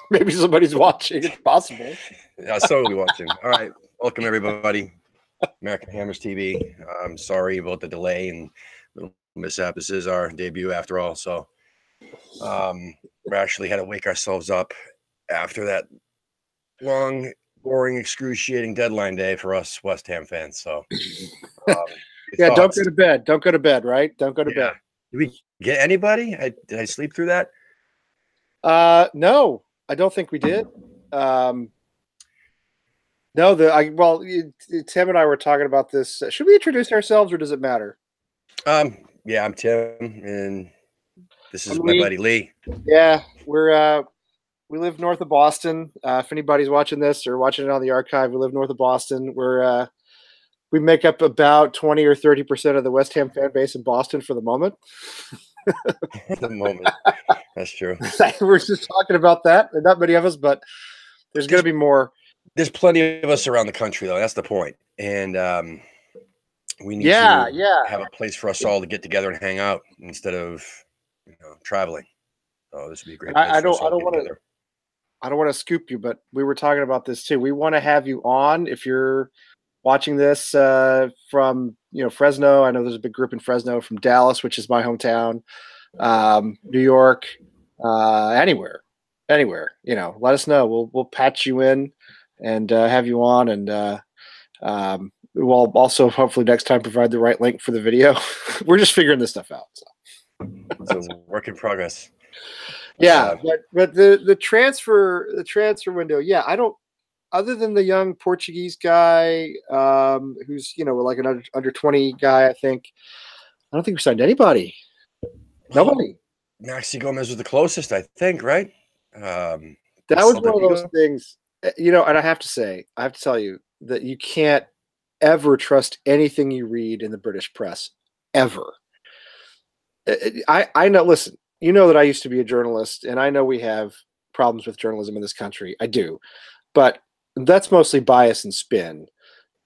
Maybe somebody's watching. It's possible. Yeah, so we'll be watching. All right, welcome everybody. American Hammers TV. I'm sorry about the delay and little mishap. This is our debut after all, so we actually had to wake ourselves up after that long, boring, excruciating deadline day for us West Ham fans. So, yeah, thoughts? don't go to bed. Don't go to bed. Right? Don't go to bed. Did we get anybody? Did I sleep through that? No, I don't think we did. No, Tim and I were talking about this. Should we introduce ourselves, or does it matter? Yeah, I'm Tim, and this is my buddy Lee. Yeah, we live north of Boston. If anybody's watching this or watching it on the archive, we live north of Boston. We make up about 20 or 30% of the West Ham fan base in Boston for the moment. That's true. We're just talking about that. Not many of us, but there's going to be more. There's plenty of us around the country, though. That's the point. And we need to have a place for us all to get together and hang out instead of traveling. So this would be a great. I don't want to scoop you, but we were talking about this too. We want to have you on if you're watching this from Fresno. I know there's a big group in Fresno, from Dallas, which is my hometown, New York, anywhere. Let us know. We'll patch you in and have you on, and we'll also hopefully next time provide the right link for the video. We're just figuring this stuff out. So it's a work in progress. Yeah, but the transfer window. Yeah, I don't. Other than the young Portuguese guy, who's like an under 20 guy, I think. I don't think we signed anybody. Nobody. Maxi Gomez was the closest, I think, right? That was one of those things, and I have to tell you that you can't ever trust anything you read in the British press, ever. I know. Listen, you know that I used to be a journalist, and I know we have problems with journalism in this country. I do, but that's mostly bias and spin.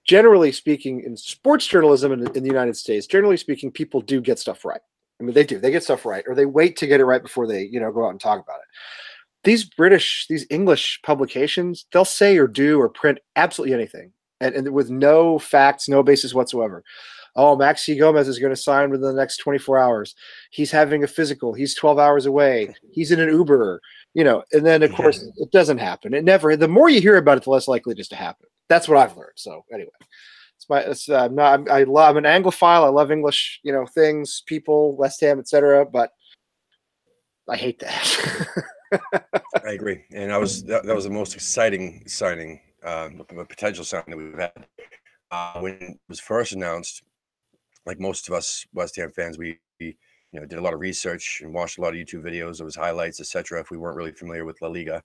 Generally speaking, in sports journalism in the United States, generally speaking, people do get stuff right. I mean, they do. They get stuff right, or they wait to get it right before they, go out and talk about it. These English publications, they'll say or do or print absolutely anything, and with no facts, no basis whatsoever. Oh, Maxi Gomez is going to sign within the next 24 hours. He's having a physical. He's 12 hours away. He's in an Uber, and then of course it doesn't happen. It never. The more you hear about it, the less likely it is to happen. That's what I've learned. So anyway, I'm an Anglophile. I love English, things, people, West Ham, etc. But I hate that. I agree, and that was the most exciting signing, potential signing that we've had when it was first announced. Like most of us West Ham fans, we did a lot of research and watched a lot of YouTube videos of his highlights, etc. If we weren't really familiar with La Liga,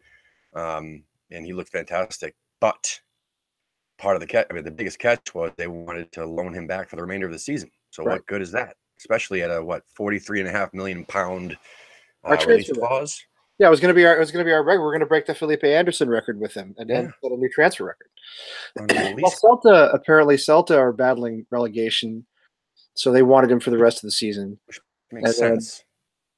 and he looked fantastic. But part of the biggest catch was they wanted to loan him back for the remainder of the season. So What good is that? Especially at a $43.5 million release clause. Yeah, it was going to be our record. We're going to break the Felipe Anderson record with him and then set a new transfer record. Well, Celta are battling relegation, so they wanted him for the rest of the season. Which makes sense.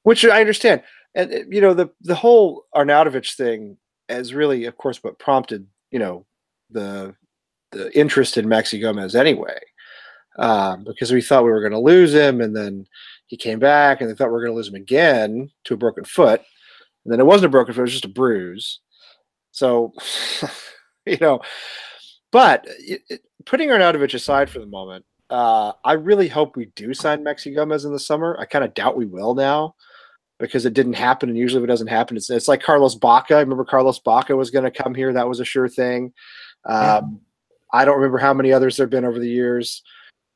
Which I understand. And the whole Arnautovic thing is really, of course, what prompted the interest in Maxi Gomez anyway, because we thought we were going to lose him, and then he came back, and they thought we were going to lose him again to a broken foot. And then it wasn't a broken foot; it was just a bruise. So, but putting Arnautovic aside for the moment, I really hope we do sign Maxi Gomez in the summer. I kind of doubt we will now because it didn't happen, and usually if it doesn't happen, it's like Carlos Baca. I remember Carlos Baca was going to come here; that was a sure thing. I don't remember how many others there've been over the years,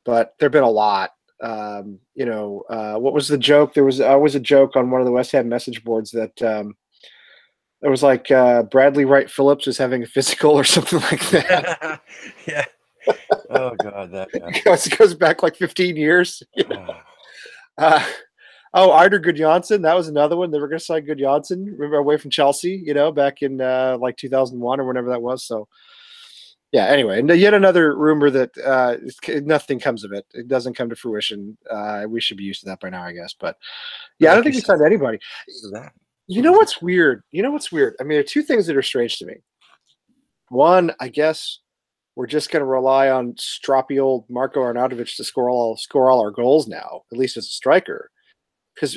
but there've been a lot. What was the joke? There was always a joke on one of the West Ham message boards that it was like Bradley Wright Phillips was having a physical or something like that. Yeah. Oh God, that goes back like 15 years. Eidur Gudjohnsen, that was another one. They were going to sign Gudjohnsen, remember, away from Chelsea, back in like 2001 or whenever that was. So. Yeah. Anyway, and yet another rumor that nothing comes of it. It doesn't come to fruition. We should be used to that by now, I guess. But yeah, I don't think we signed anybody. You know what's weird? You know what's weird? I mean, there are two things that are strange to me. One, I guess we're just going to rely on stroppy old Marco Arnautovic to score all our goals now, at least as a striker. Because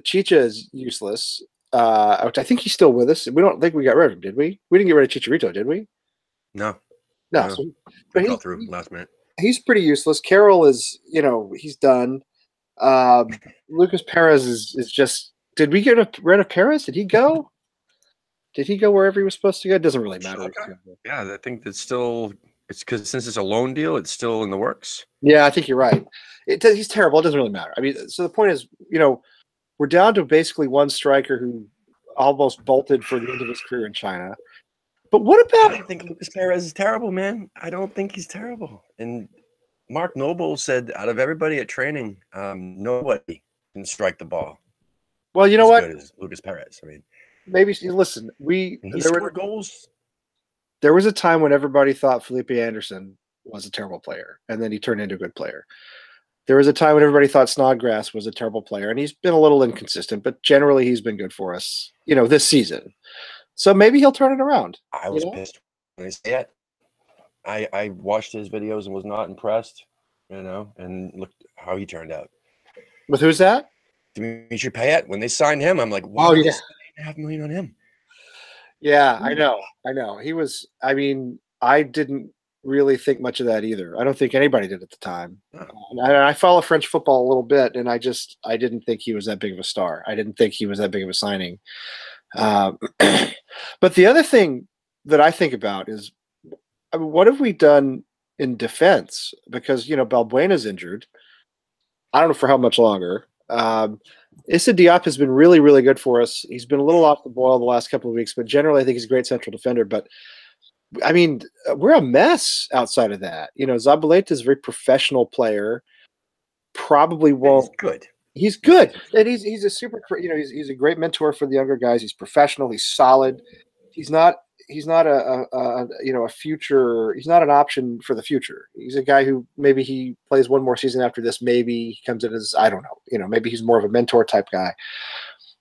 Chicha is useless. Which I think he's still with us. We don't think we got rid of him, did we? We didn't get rid of Chicharito, did we? No. No. No. So, But fell through last minute. He's pretty useless. Carroll is, he's done. Lucas Perez is just. Did we get rid of Perez? Did he go? Did he go wherever he was supposed to go? It doesn't really matter. Yeah, I think it's because since it's a loan deal, it's still in the works. Yeah, I think you're right. He's terrible. It doesn't really matter. I mean, so the point is, we're down to basically one striker who almost bolted for the end of his career in China. But what about? I don't think Lucas Perez is terrible, man. I don't think he's terrible. And Mark Noble said, out of everybody at training, nobody can strike the ball. Well, you know what? Good as Lucas Perez. I mean, maybe listen. He scored goals. There was a time when everybody thought Felipe Anderson was a terrible player, and then he turned into a good player. There was a time when everybody thought Snodgrass was a terrible player, and he's been a little inconsistent, but generally he's been good for us, this season. So maybe he'll turn it around. I was pissed when they said it. I watched his videos and was not impressed, and looked how he turned out. With who's that? Dimitri Payet. When they signed him, I'm like, wow, yeah. $8.5 million on him. Yeah, I know. He was, I didn't really think much of that either. I don't think anybody did at the time. And I follow French football a little bit, and I didn't think he was that big of a star. I didn't think he was that big of a signing. But the other thing that I think about is, what have we done in defense? Because, Balbuena's injured. I don't know for how much longer. Issa Diop has been really, really good for us. He's been a little off the boil the last couple of weeks, but generally I think he's a great central defender. But, we're a mess outside of that. Zabaleta is a very professional player. Probably won't. He's good. He's good. And he's a super, he's a great mentor for the younger guys. He's professional. He's solid. He's not a future. He's not an option for the future. He's a guy who maybe he plays one more season after this. Maybe he comes in as, I don't know, maybe he's more of a mentor type guy.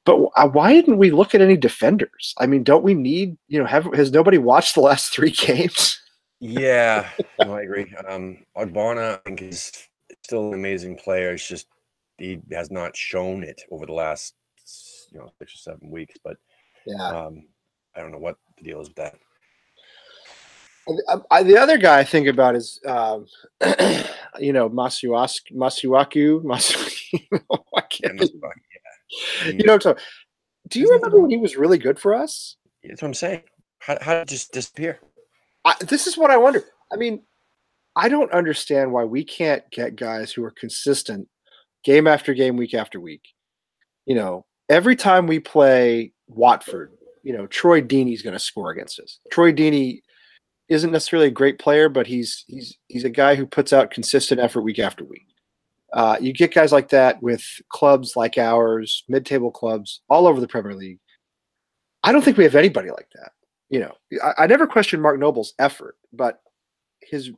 But why didn't we look at any defenders? Don't we need, has nobody watched the last 3 games? Yeah, no, I agree. Ogbonna, I think, is still an amazing player. It's just he has not shown it over the last 6 or 7 weeks. But yeah, I don't know what the deal is with that. The other guy I think about is, Masuaku. I can't so do you remember when he was really good for us? That's what I'm saying. How did it just disappear? This is what I wonder. I don't understand why we can't get guys who are consistent game after game, week after week. Every time we play Watford, Troy Deeney's going to score against us. Troy Deeney isn't necessarily a great player, but he's a guy who puts out consistent effort week after week. You get guys like that with clubs like ours, mid-table clubs all over the Premier League. I don't think we have anybody like that. I never questioned Mark Noble's effort, but his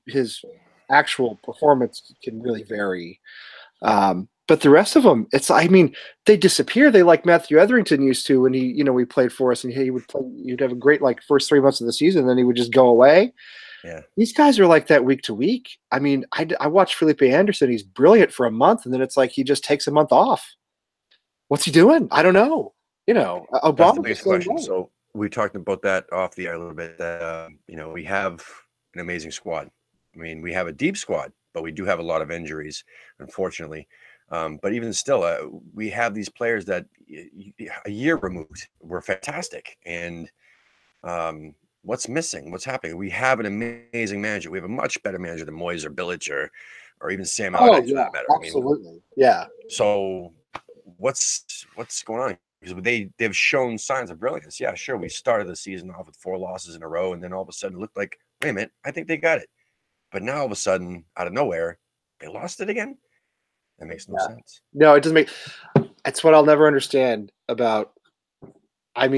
actual performance can really vary. But the rest of them, they disappear. They like Matthew Etherington used to when we played for us, and he would play. You'd have a great first 3 months of the season, and then he would just go away. Yeah, these guys are like that week to week. I watched Felipe Anderson. He's brilliant for a month, and then it's like he just takes a month off. What's he doing? I don't know. Obama. That's the biggest question. So we talked about that off the air a little bit. That we have an amazing squad. We have a deep squad, but we do have a lot of injuries, unfortunately. But even still, we have these players that a year removed were fantastic. And what's missing? What's happening? We have an amazing manager. We have a much better manager than Moyes or Bilic or even Sam Allardyce, for that matter. Absolutely. Yeah. So what's going on? Because they've shown signs of brilliance. Yeah, sure. We started the season off with 4 losses in a row, and then all of a sudden it looked like, wait a minute, I think they got it. But now all of a sudden, out of nowhere, they lost it again. That makes no sense. No, it doesn't make. That's what I'll never understand about. I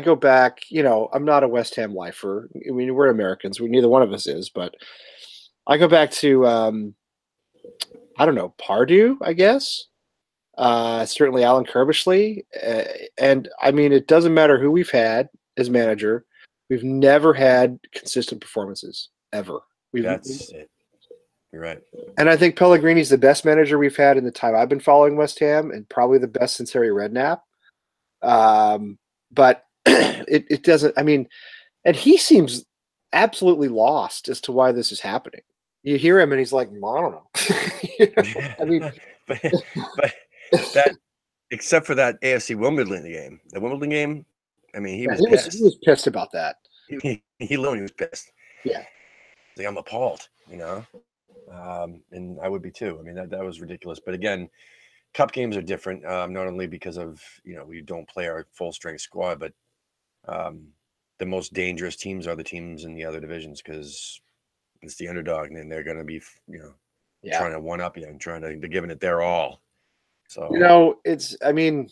go back. I'm not a West Ham lifer. We're Americans. Neither one of us is. But I go back to, I don't know, Pardew, I guess. Certainly Alan Kirbishley. And I mean, it doesn't matter who we've had as manager. We've never had consistent performances, ever. That's it. You're right. And I think Pellegrini's the best manager we've had in the time I've been following West Ham, and probably the best since Harry Redknapp. But it doesn't, I mean, and he seems absolutely lost as to why this is happening. You hear him and he's like, I don't know. I mean, but that, except for that AFC Wimbledon game, I mean, he was pissed. He was pissed about that. He was pissed. Yeah. Like, I'm appalled, and I would be too. I mean, that was ridiculous. But again, cup games are different, not only because of, we don't play our full strength squad, but the most dangerous teams are the teams in the other divisions, because it's the underdog, and then they're going to be, trying to one up you and they're giving it their all. So, I mean,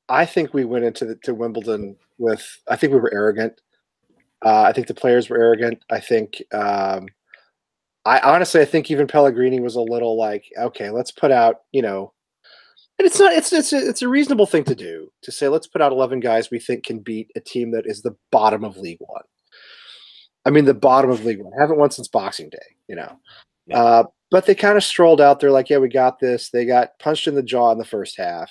I think we went into Wimbledon I think we were arrogant. I think the players were arrogant. I think, I honestly think even Pellegrini was a little like, okay, let's put out, and it's a reasonable thing to do, to say, let's put out 11 guys we think can beat a team that is the bottom of League One. I mean, the bottom of League One. Haven't won since Boxing Day, Yeah. But they kind of strolled out there like, yeah, we got this. They got punched in the jaw in the first half.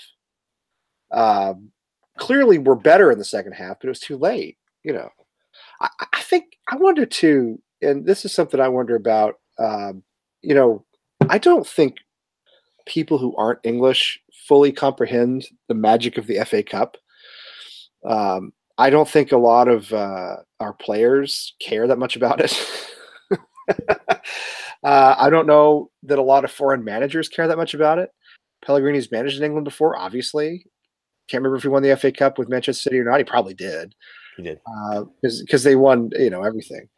Clearly we're better in the second half, but it was too late. I think, I wonder too, and this is something I wonder about, I don't think people who aren't English fully comprehend the magic of the FA Cup. I don't think a lot of our players care that much about it. I don't know that a lot of foreign managers care that much about it. Pellegrini's managed in England before, obviously. Can't remember if he won the FA Cup with Manchester City or not. He probably did. He did. Because they won, everything.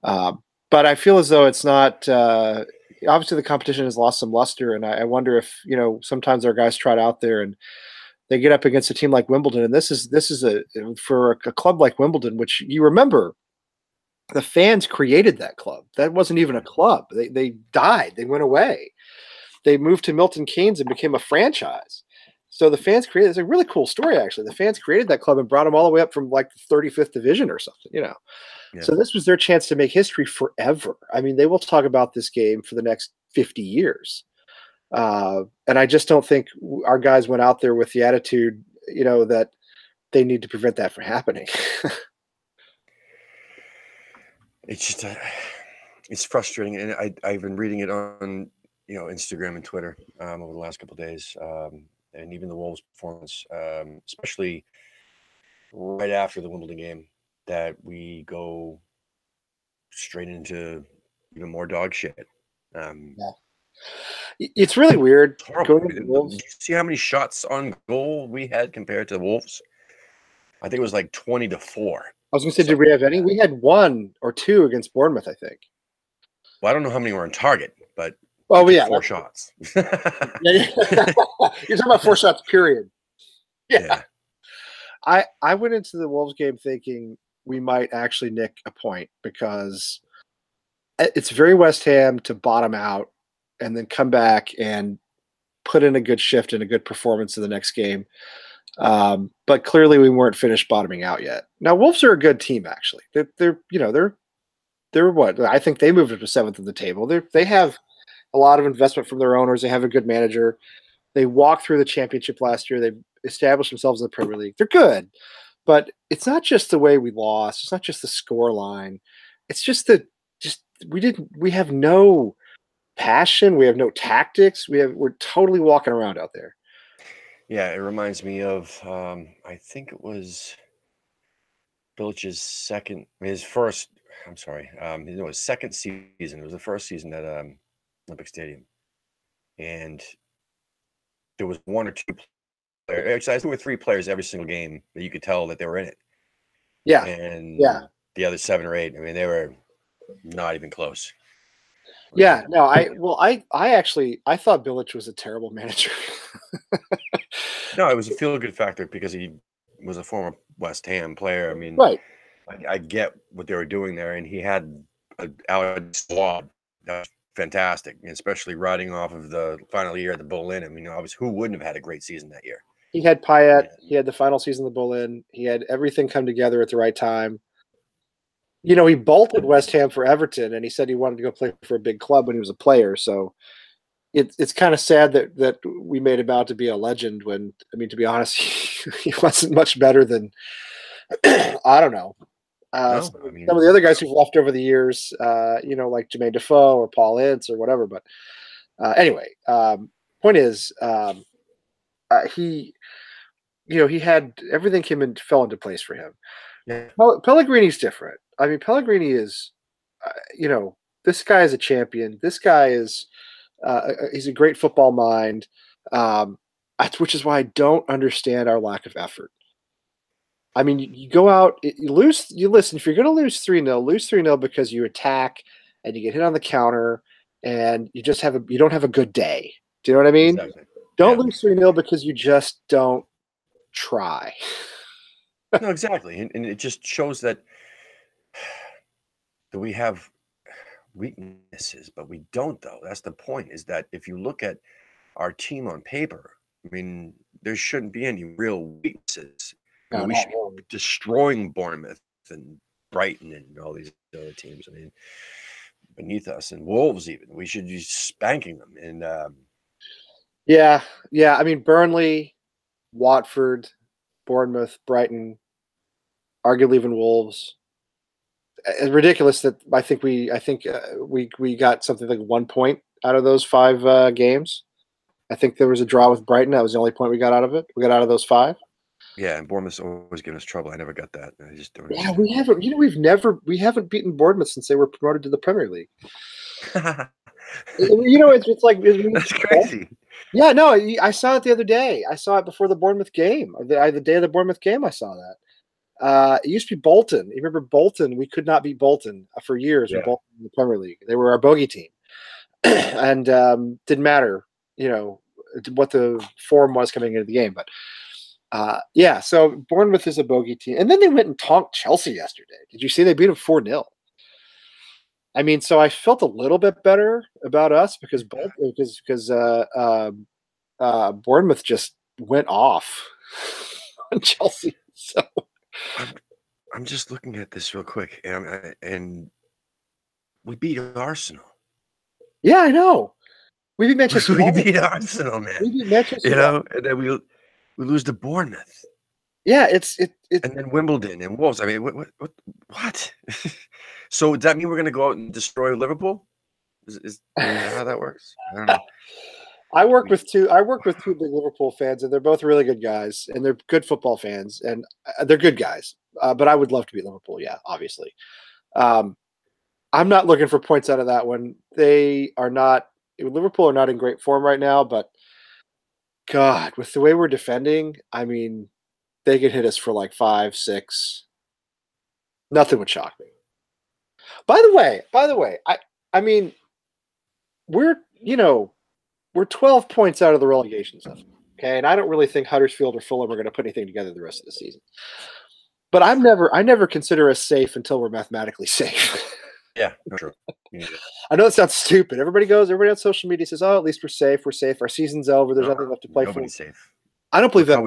But I feel as though it's not obviously the competition has lost some luster, and I wonder if, sometimes our guys trot out there and they get up against a team like Wimbledon, and this is for a club like Wimbledon, which you remember, the fans created that club. That wasn't even a club. They died. They went away. They moved to Milton Keynes and became a franchise. So the fans created, it's a really cool story, actually. The fans created that club and brought them all the way up from like the 35th division or something, Yeah. So this was their chance to make history forever. I mean, they will talk about this game for the next 50 years. And I just don't think our guys went out there with the attitude, that they need to prevent that from happening. It's just, it's frustrating. And I've been reading it on, Instagram and Twitter over the last couple of days. And even the Wolves performance, especially right after the Wimbledon game, that we go straight into even more dog shit. It's really weird. Did you see how many shots on goal we had compared to the Wolves? I think it was like 20-4. I was going to say, did we have any? We had 1 or 2 against Bournemouth, I think. Well, I don't know how many were on target, but 4 shots. You're talking about 4 shots, period. Yeah. I went into the Wolves game thinking we might actually nick a point, because it's very West Ham to bottom out and then come back and put in a good shift and a good performance in the next game. But clearly we weren't finished bottoming out yet. Now, Wolves are a good team, actually. They're what? I think they moved up to 7th in the table. They have a lot of investment from their owners. They have a good manager. They walked through the championship last year. They established themselves in the Premier League. They're good, but it's not just the way we lost. It's not just the score line. It's just we have no passion. We have no tactics. We're totally walking around out there. Yeah, it reminds me of I think it was Bilic's second season. It was the first season at Olympic Stadium, and there was 1 or 2 players. Actually, I think there were 3 players every single game that you could tell that they were in it. Yeah, and the other 7 or 8, I mean, they were not even close. Yeah, no, I thought Bilic was a terrible manager. No, it was a feel-good factor because he was a former West Ham player. I mean, right. I get what they were doing there, and he had a squad that was fantastic, especially riding off of the final year at the Bull Inn. I mean, obviously, who wouldn't have had a great season that year? He had Payet. Yeah. He had the final season of the Bull Inn. He had everything come together at the right time. You know, he bolted West Ham for Everton, and he said he wanted to go play for a big club when he was a player. So it's kind of sad that we made him out to be a legend when, I mean, to be honest, he wasn't much better than, I don't know. Some of the other guys who've left over the years, you know, like Jermaine Defoe or Paul Ince or whatever. But anyway, point is, he, you know, he had everything fell into place for him. Yeah. Pellegrini's different. I mean, Pellegrini is, you know, this guy is a champion. This guy is, he's a great football mind, which is why I don't understand our lack of effort. I mean, you go out, you listen, if you're going to lose 3-0, lose 3-0 because you attack and you get hit on the counter and you just you don't have a good day. Do you know what I mean? Exactly. Don't lose 3-0 because you just don't try. No, exactly. And it just shows that we have weaknesses, but we don't, though. That's the point, is that if you look at our team on paper, I mean, there shouldn't be any real weaknesses. We should be destroying Bournemouth and Brighton and all these other teams. I mean, beneath us, and Wolves even. We should be spanking them. And yeah. I mean, Burnley, Watford, Bournemouth, Brighton, arguably even Wolves. It's ridiculous that I think we got something like 1 point out of those 5 games. I think there was a draw with Brighton. That was the only point we got out of it. We got out of those 5. Yeah, and Bournemouth's always giving us trouble. I never got that. I just don't. Yeah, we haven't. You know, we haven't beaten Bournemouth since they were promoted to the Premier League. You know, it's like that's crazy. Yeah, no, I saw it the other day. I saw it before the Bournemouth game. The day of the Bournemouth game, I saw that. It used to be Bolton. You remember Bolton? We could not beat Bolton for years. Yeah. Bolton in the Premier League. They were our bogey team, and didn't matter, you know, what the form was coming into the game. But yeah, so Bournemouth is a bogey team, and then they went and tonked Chelsea yesterday. Did you see they beat them 4-0? I mean, so I felt a little bit better about us because Bournemouth just went off on Chelsea. So I'm just looking at this real quick, and we beat Arsenal. Yeah, I know. We beat Manchester. We beat Arsenal, man. We beat Manchester. You know, and then we lose to Bournemouth. Yeah, it's and then Wimbledon and Wolves. I mean, what? So does that mean we're going to go out and destroy Liverpool? Is that how that works? I don't know. I work with two big Liverpool fans, and they're both really good guys, and they're good football fans, and they're good guys. But I would love to beat Liverpool. Yeah, obviously. I'm not looking for points out of that one. Liverpool are not in great form right now, but God, with the way we're defending, I mean, they could hit us for like 5, 6. Nothing would shock me. By the way, I mean, we're 12 points out of the relegation zone. Okay, and I don't really think Huddersfield or Fulham are going to put anything together the rest of the season. But I never consider us safe until we're mathematically safe. Yeah, true. Yeah. I know it sounds stupid. Everybody on social media says, "Oh, at least we're safe. We're safe. Our season's over. There's nothing left to play for." Nobody's safe. I don't believe that.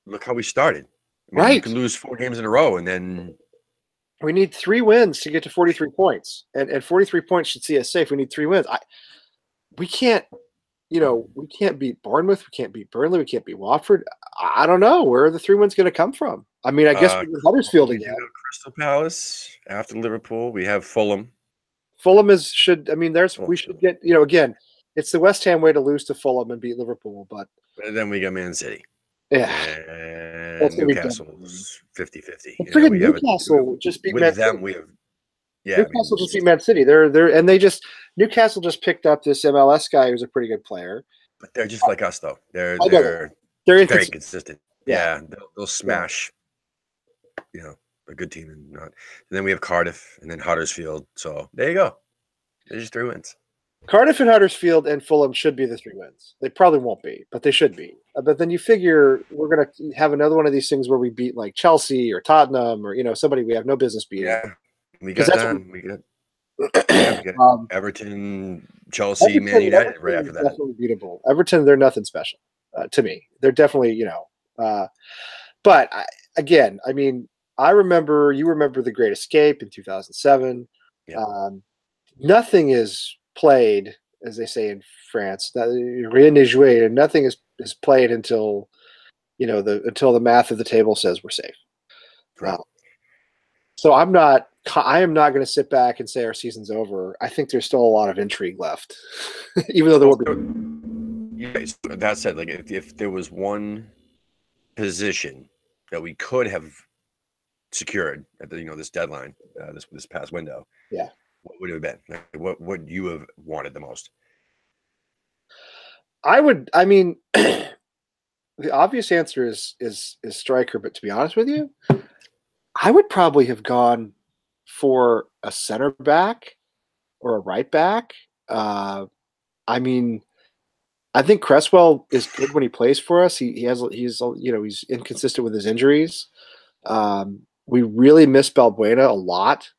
Look how we started. I mean, right. You can lose 4 games in a row, and then we need 3 wins to get to 43 points, and 43 points should see us safe. We need 3 wins. We can't beat Bournemouth. We can't beat Burnley. We can't beat Watford. I don't know where are the 3 wins going to come from. I mean, I guess we're Huddersfield again. Crystal Palace after Liverpool. We have Fulham. Fulham we should get, again, it's the West Ham way to lose to Fulham and beat Liverpool, but then we got Man City. Yeah. And Newcastle's 50-50. Newcastle just beat Man City. Newcastle just beat Man City. Newcastle just picked up this MLS guy who's a pretty good player. But they're just like us, though. They're very consistent. Yeah, they'll smash, a good team and not. And then we have Cardiff and then Huddersfield. So there you go. There's just 3 wins. Cardiff and Huddersfield and Fulham should be the 3 wins. They probably won't be, but they should be. But then you figure we're going to have another one of these things where we beat like Chelsea or Tottenham or somebody we have no business beating. Yeah, we got them. Yeah, we got um, Everton, Chelsea, Man United right Everton after is that. definitely beatable. Everton, they're nothing special to me. They're definitely, but again, I mean, you remember The Great Escape in 2007. Yeah, Um, Nothing is played, as they say in France. Rien n'est joué. Nothing is played until until the math of the table says we're safe. Uh, correct. so I am not going to sit back and say our season's over. I think there's still a lot of intrigue left, even though there will be. Yeah, so that said, like if there was one position that we could have secured at the this deadline, this past window, Yeah. what would it have been? Like, what would you have wanted the most? I mean, the obvious answer is striker, but to be honest with you, I would probably have gone for a center back or a right back. I mean, I think Cresswell is good when he plays for us. He's inconsistent with his injuries. We really miss Balbuena a lot.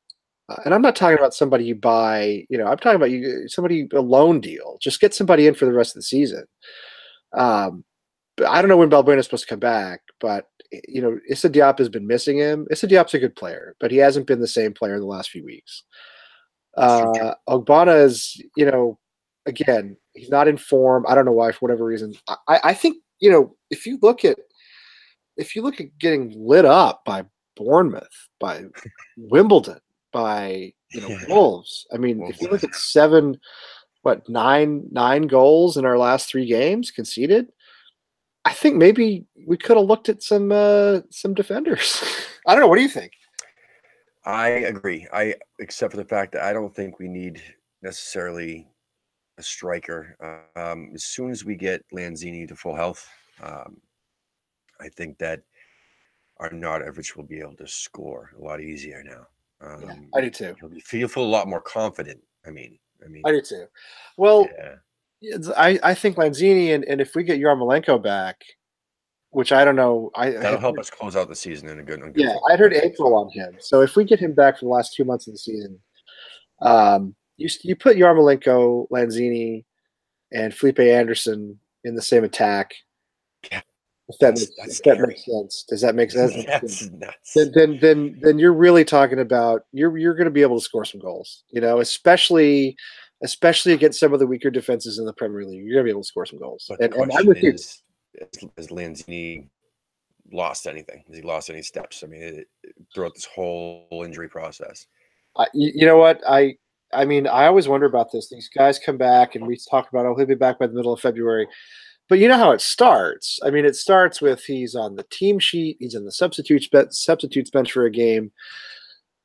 And I'm not talking about somebody you buy, I'm talking about somebody, a loan deal. Just get somebody in for the rest of the season. But I don't know when Balbuena is supposed to come back, but Issa Diop has been missing him. Issa Diop's a good player, but he hasn't been the same player the last few weeks. Ogbonna is, again, he's not in form. I don't know why, for whatever reason. I think, if you look at getting lit up by Bournemouth, by Wimbledon, by Wolves. I mean, if you look at nine goals in our last 3 games conceded, I think maybe we could have looked at some defenders. I don't know. What do you think? I agree. Except for the fact that I don't think we need necessarily a striker. As soon as we get Lanzini to full health, I think that Arnautovic will be able to score a lot easier now. Yeah, I do too. He'll feel a lot more confident. I do too. Well, yeah. I think Lanzini and if we get Yarmolenko back, which I don't know, that'll help us close out the season in a good. Yeah, I heard April on him. So if we get him back for the last 2 months of the season, you put Yarmolenko, Lanzini, and Felipe Anderson in the same attack. Yeah. If that makes sense. Does that make sense? That's nuts. Then you're really talking about you're going to be able to score some goals. Especially against some of the weaker defenses in the Premier League. You're going to be able to score some goals. But the question is, has Lanzini lost anything? Has he lost any steps? I mean, throughout this whole injury process. You know what? I mean, I always wonder about this. These guys come back, and we talk about, he'll be back by the middle of February. But you know how it starts. I mean, it starts with he's on the team sheet, he's in the substitutes bench for a game,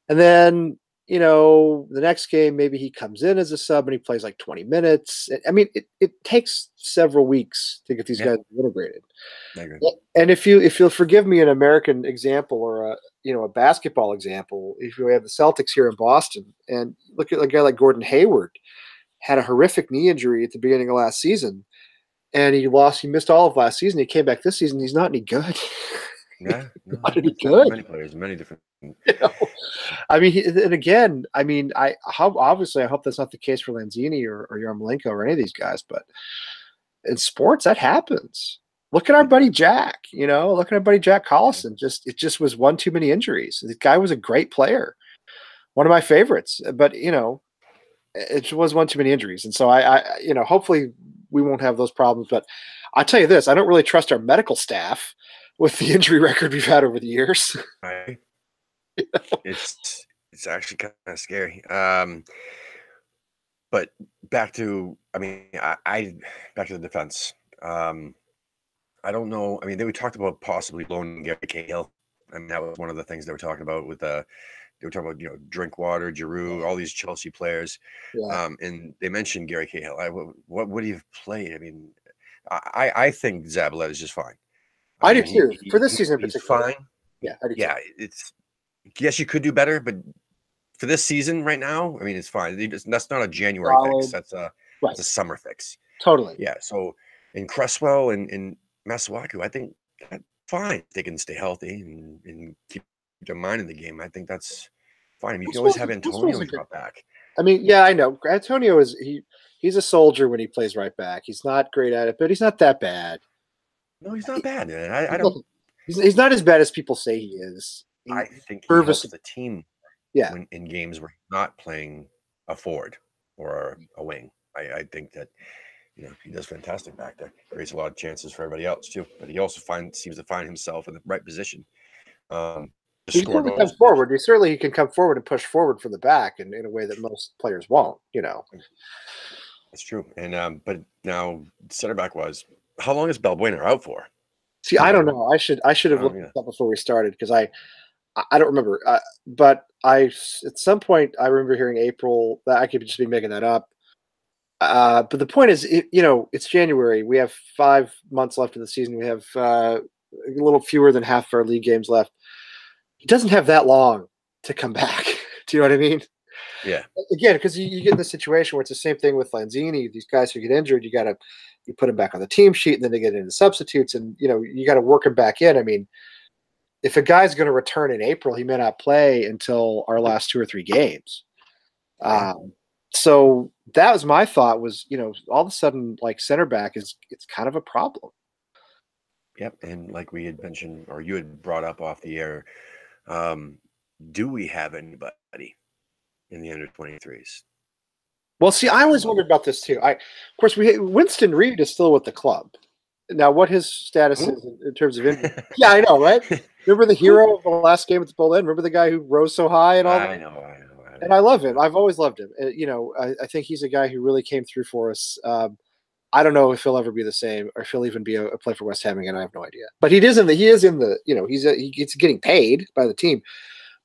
and then the next game maybe he comes in as a sub and he plays like 20 minutes. I mean, it takes several weeks to get these guys integrated. And if you'll forgive me an American example or a basketball example, if we have the Celtics here in Boston and look at a guy like Gordon Hayward, had a horrific knee injury at the beginning of last season. And he missed all of last season. He came back this season. He's not any good. Yeah. Not any good. Many players, many different. I mean, and again, I mean, obviously I hope that's not the case for Lanzini or Yarmolenko or any of these guys, but in sports that happens. Look at our buddy Jack, look at our buddy Jack Collison. It just was one too many injuries. The guy was a great player. One of my favorites, but it was one too many injuries. And so I hopefully we won't have those problems. But I'll tell you this, I don't really trust our medical staff with the injury record we've had over the years. Right. It's actually kind of scary. But back to back to the defense. I don't know. I mean, we talked about possibly loaning Gary Cahill. I mean, that was one of the things they were talking about with they were talking about Drinkwater, Giroud, all these Chelsea players. Yeah. And they mentioned Gary Cahill. What would he have played? I mean, I think Zabaleta is just fine. I do too. For this season, he's fine. Yeah, I do too. Yes, you could do better, but for this season right now, I mean, it's fine. That's not a January fix. That's a summer fix. Totally. Yeah. So in Cresswell and Masuaku, I think that's fine. They can stay healthy and keep their mind in the game. I think that's fine. I mean, you can always have Antonio drop back. I mean, yeah, I know. Antonio he's a soldier when he plays right back. He's not great at it, but he's not that bad. No, he's not bad, man. I He's, don't. he's not as bad as people say he is. I He's think he helps serviceable. the team Yeah. when in games where he's not playing a forward or a wing. I think that he does fantastic back there. Creates a lot of chances for everybody else too. But he also seems to find himself in the right position to He score certainly comes goals. forward. He can come forward and push forward from the back in a way that most players won't. That's true. And but now center back was how long is Balbuena out for? See, I don't know. I should have looked this up before we started because I don't remember. But at some point I remember hearing April. That I could just be making that up. But the point is, it's January. We have 5 months left of the season. We have a little fewer than half of our league games left. He doesn't have that long to come back. Do you know what I mean? Yeah. Again, because you get in the situation where it's the same thing with Lanzini. These guys who get injured, you put them back on the team sheet, and then they get into substitutes, and you got to work them back in. I mean, if a guy's going to return in April, he may not play until our last 2 or 3 games. So that was my thought. Was all of a sudden like center back it's kind of a problem. Yep, and like we had mentioned, or you had brought up off the air, do we have anybody in the under 23s? Well, see, I always wondered about this too. Of course, Winston Reed is still with the club. Now, what his status is in terms of injury? Yeah, I know, right? Remember the hero of the last game at the Boleyn? Remember the guy who rose so high and all that? I know. And I love him. I've always loved him. I think he's a guy who really came through for us. I don't know if he'll ever be the same, or if he'll even be a play for West Ham again. I have no idea. But he is in the. He's getting paid by the team.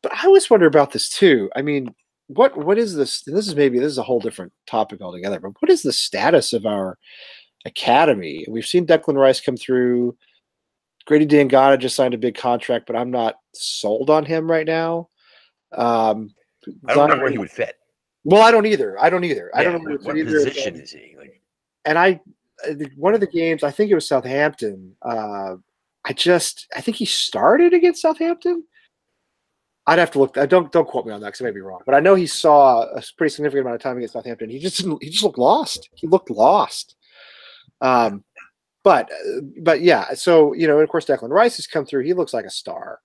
But I always wonder about this too. I mean, what is this? This is a whole different topic altogether. But what is the status of our academy? We've seen Declan Rice come through. Grady Diangana just signed a big contract, but I'm not sold on him right now. I don't know where he would fit. Well, I don't either. I don't know what position is he like? And one of the games, I think it was Southampton. I think he started against Southampton. I'd have to look. Don't quote me on that because I may be wrong. But I know he saw a pretty significant amount of time against Southampton. He just looked lost. He looked lost. But yeah. So and of course Declan Rice has come through. He looks like a star.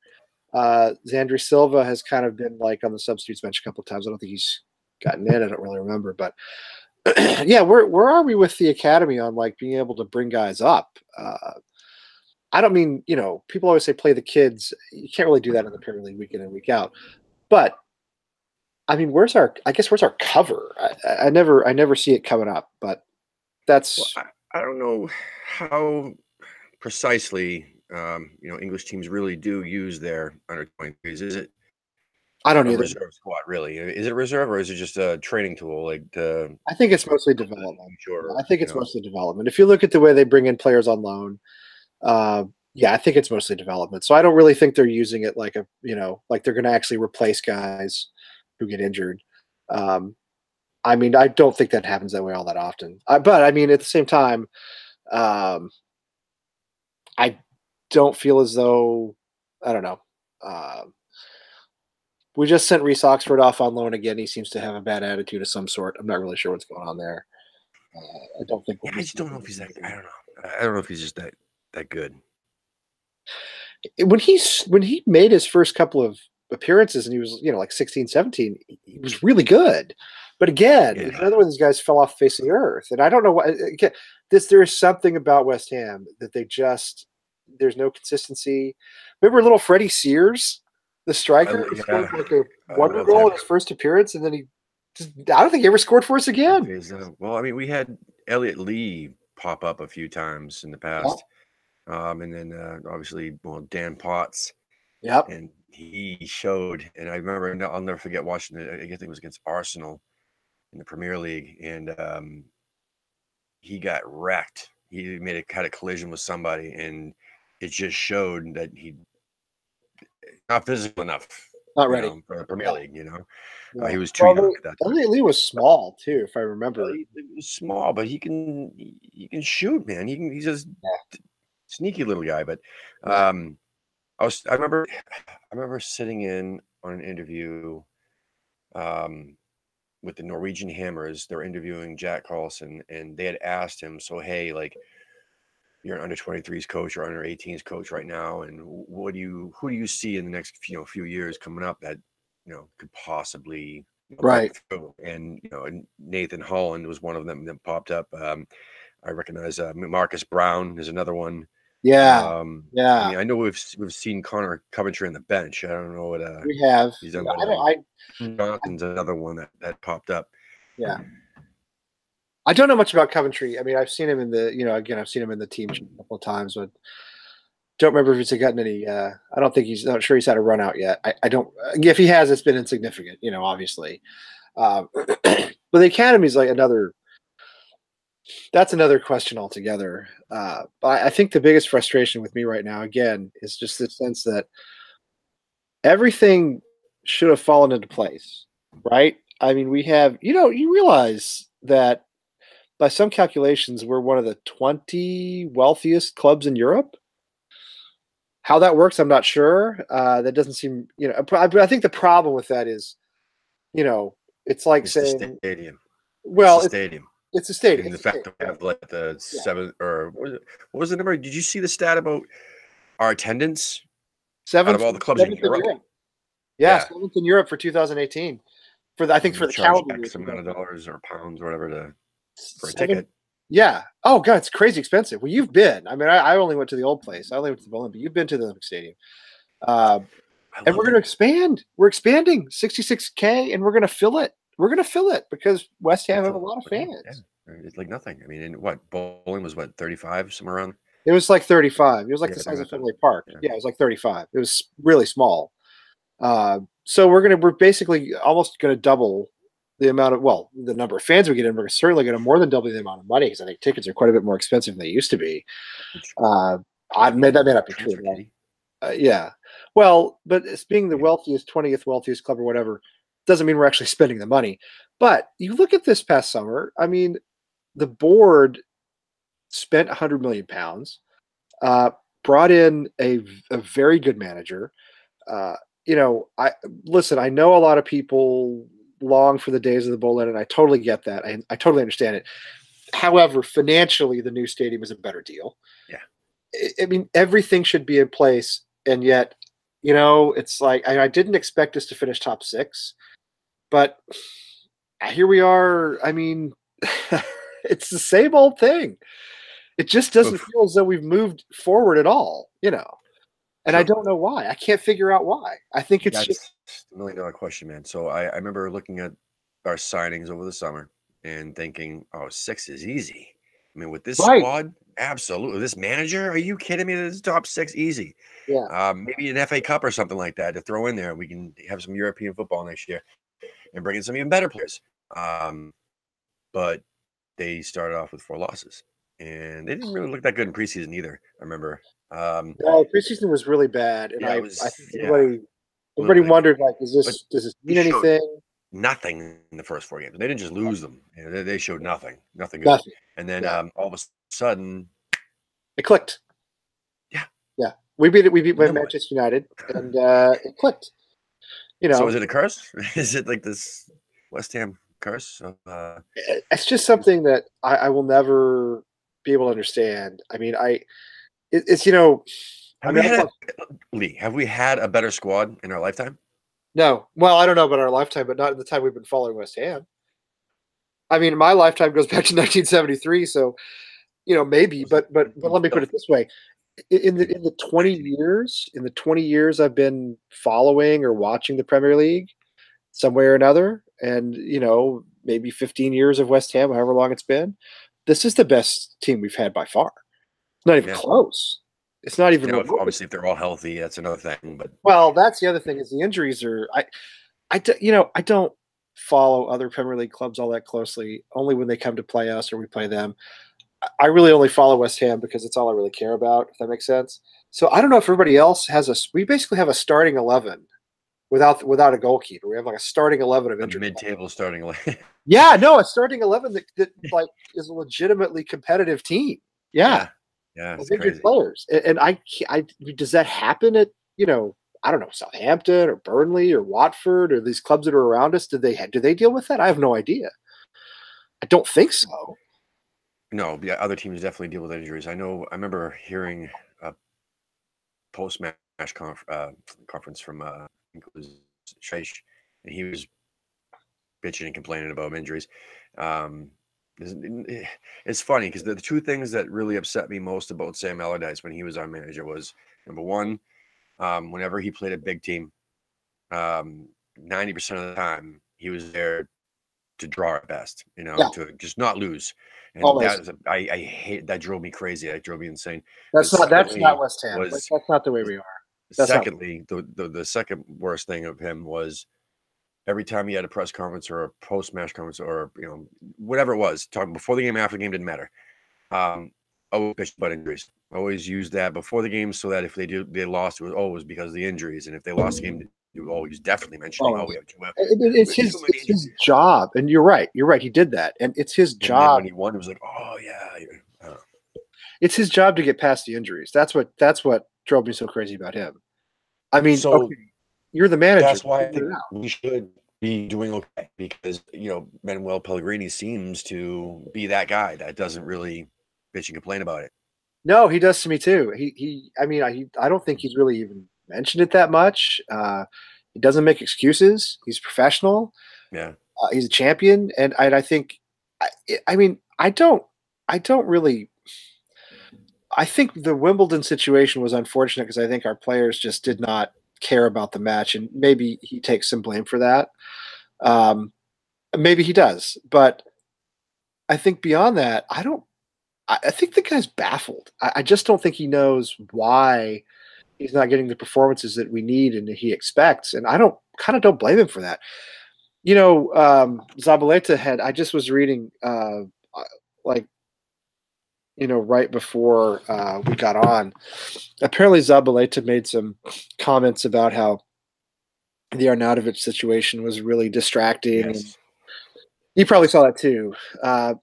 Xandri Silva has kind of been like on the substitutes bench a couple of times. I don't think he's gotten in. I don't really remember, but yeah, where are we with the academy on like being able to bring guys up? I don't mean people always say play the kids. You can't really do that in the Premier League week in and week out. But I mean, where's our cover? I never see it coming up. But that's I don't know how precisely. English teams really do use their under 23s. Is it? I don't either. Reserve squad, really? Is it reserve or is it just a training tool? I think it's mostly development. I think it's mostly development. If you look at the way they bring in players on loan, I think it's mostly development. So I don't really think they're using it like like they're going to actually replace guys who get injured. I mean, I don't think that happens that way all that often. But I mean, at the same time, I don't feel as though I don't know. We just sent Reece Oxford off on loan again. He seems to have a bad attitude of some sort. I'm not really sure what's going on there. I don't think. I just don't know if he's that. I don't know. I don't know if he's just that good. When he made his first couple of appearances and he was like 16, 17, he was really good. But again, it's another one of these guys fell off the face of the earth. And I don't know what. Again, there is something about West Ham that there's no consistency. Remember little Freddie Sears, the striker, who scored like a wonder goal in his first appearance, and then I don't think he ever scored for us again. Well, I mean, we had Elliot Lee pop up a few times in the past, and then obviously, Dan Potts. Yep. And he showed, and I remember, I'll never forget watching it. I think it was against Arsenal in the Premier League, and he got wrecked. He had a collision with somebody, and it just showed that he not physical enough. Not ready for the Premier League. He was too young at that time. Elliot Lee was small too, if I remember. Well, he was small, but he can shoot, man. He's just sneaky little guy. But I remember sitting in on an interview with the Norwegian Hammers. They're interviewing Jack Carlson, and they had asked him, so hey, like, you're an under 23s coach or under 18s coach right now, and who do you see in the next few years coming up that could possibly Right. break through? And and Nathan Holland was one of them that popped up. I recognize Marcus Brown is another one. Yeah. I mean, I know we've seen Connor Coventry on the bench. I don't know what we have. he's done. Johnson's another one that popped up. Yeah. I don't know much about Coventry. I mean, I've seen him in the, again, I've seen him in the team a couple of times, but don't remember if he's gotten any. I don't think not sure he's had a run out yet. I don't. If he has, it's been insignificant. Obviously. But the academy is like another. That's another question altogether. But I think the biggest frustration with me right now, again, is just the sense that everything should have fallen into place, right? I mean, we have, you realize that by some calculations, we're one of the 20 wealthiest clubs in Europe. How that works, I'm not sure. That doesn't seem, I think the problem with that is, it's like saying the stadium. Well, it's the stadium. It's a stadium. And the fact that we have like the seven or what was the number? Did you see the stat about our attendance? Seventh out of all the clubs in Europe. Yeah, seventh in Europe for 2018. For the calendar X amount of dollars or pounds or whatever for a Seven, ticket. Yeah. Oh god, it's crazy expensive. Well, you've been. I mean, I only went to the old place. I only went to the Olympic, but you've been to the Olympic Stadium. And we're going to expand. We're expanding 66K, and we're going to fill it. We're going to fill it because West Ham have a lot of fans. Yeah. It's like nothing. I mean, and bowling was 35 somewhere around. It was like 35. It was like the size of Fenway Park. Yeah, it was like 35. It was really small. So we're basically almost going to double the amount of the number of fans we get in. We're certainly going to more than double the amount of money because I think tickets are quite a bit more expensive than they used to be. That may not be true. Yeah. Well, but it's being the wealthiest, 20th wealthiest club or whatever doesn't mean we're actually spending the money. But you look at this past summer. I mean, the board spent £100 million, brought in a very good manager. I know a lot of people long for the days of the Bowl Inn, and I totally get that. I totally understand it. However, financially, the new stadium is a better deal. Yeah. I mean, everything should be in place, and yet, it's like I didn't expect us to finish top 6, but here we are. I mean, it's the same old thing. It just doesn't feel as though we've moved forward at all, And I don't know why. I can't figure out why. I think it's just $1 million question, man. So I remember looking at our signings over the summer and thinking, 6 is easy. I mean, with this squad, absolutely. This manager, are you kidding me? This is top 6 easy. Yeah. Maybe an FA Cup or something like that to throw in there. We can have some European football next year and bring in some even better players. But they started off with 4 losses. And they didn't really look that good in preseason either, I remember. Preseason was really bad, and I think everybody wondered, does this mean anything? Nothing in the first 4 games. They didn't just lose them; they showed nothing good. Nothing. And then all of a sudden, it clicked. Yeah. We beat Manchester United, and it clicked. So is it a curse? Is it like this West Ham curse? It's just something that I will never be able to understand. I mean, have we had a better squad in our lifetime? No. Well, I don't know about our lifetime, but not in the time we've been following West Ham. I mean, my lifetime goes back to 1973, so maybe. But let me put it this way: in the 20 years I've been following or watching the Premier League, some way or another, and maybe 15 years of West Ham, however long it's been, this is the best team we've had by far. It's not even close. It's not even. Obviously, if they're all healthy, that's another thing. But that's the other thing is the injuries are. I don't follow other Premier League clubs all that closely. Only when they come to play us or we play them. I really only follow West Ham because it's all I really care about. If that makes sense. So I don't know if everybody else has we basically have a starting 11 without a goalkeeper. We have like a starting 11 of injured. Mid-table starting 11. Yeah, no, a starting 11 that like is a legitimately competitive team. Yeah, it's injured players, and I does that happen at I don't know, Southampton or Burnley or Watford or these clubs that are around us? Do they deal with that? I have no idea. I don't think so. No, yeah, other teams definitely deal with injuries. I remember hearing a post-match conference from I think it was Scheich, and he was bitching and complaining about injuries. Um, it's funny because the two things that really upset me most about Sam Allardyce when he was our manager was, number one, whenever he played a big team, 90% of the time he was there to draw at best, Yeah, to just not lose. And always. that is, I hate that. Drove me crazy. That drove me insane. But That's not West Ham. Like, was that's not the way we are. That's not. secondly, the second worst thing of him was every time he had a press conference or a post-match conference or whatever it was, talking before the game, after the game, didn't matter. Always bitched about injuries. Always used that before the game so that if they lost, it was because of the injuries, and if they lost the game, you would always definitely mentioning, Always. we have too, It's we have too his many it's injuries. his job, and you're right. You're right. He did that, and it's his And then when job. he won, it was like, oh yeah. It's his job to get past the injuries. That's what drove me so crazy about him. I mean, So okay, you're the manager. that's why I Figure think it out. we should be doing okay because Manuel Pellegrini seems to be that guy that doesn't really bitch and complain about it. No, he does to me too. I mean, I don't think he's really even mentioned it that much. He doesn't make excuses. He's professional. Yeah. He's a champion, and I think, I mean, I don't really. I think the Wimbledon situation was unfortunate because I think our players just did not care about the match, and maybe he takes some blame for that. Um, Maybe he does, but I think beyond that, I don't. I think the guy's baffled. I just don't think he knows why he's not getting the performances that we need and that he expects, and I don't blame him for that. Zabaleta had. I just was reading, like right before we got on. Apparently, Zabaleta made some comments about how the Arnautovic situation was really distracting, and Yes. you probably saw that too.